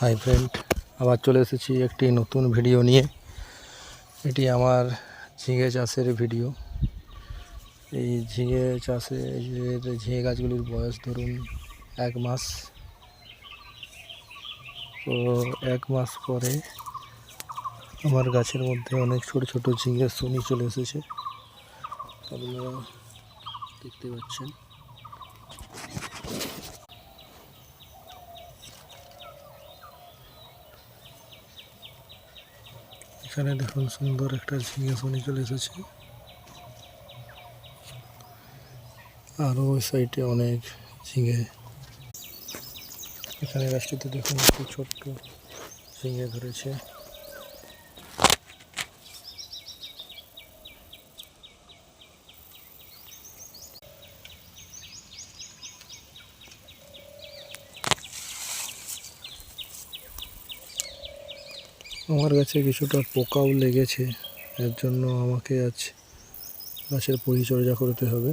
Hi friend, আবার চলে এসেছি একটি নতুন ভিডিও নিয়ে। এটি আমার ঝিঙে চাষের ভিডিও। এই ঝিঙে চাষে ঝিঙে গাছগুলির বয়স ধরুন 1 মাস। তো 1 মাস পরে আমার গাছের মধ্যে অনেক ছোট ছোট ঝিঙে শনি চলে এসেছে। আপনারা দেখতে পাচ্ছেন। এখানে দেখুন সুন্দর একটা ঝিঙে শনি চলে এসেছে। আরও ওই সাইডে অনেক ঝিঙে। এখানে গাছটিতে দেখুন একটু ছোট্ট ঝিঙে ধরেছে। আমার গাছে কিছুটা পোকাও লেগেছে, এর জন্য আমাকে আজ গাছের পরিচর্যা করতে হবে।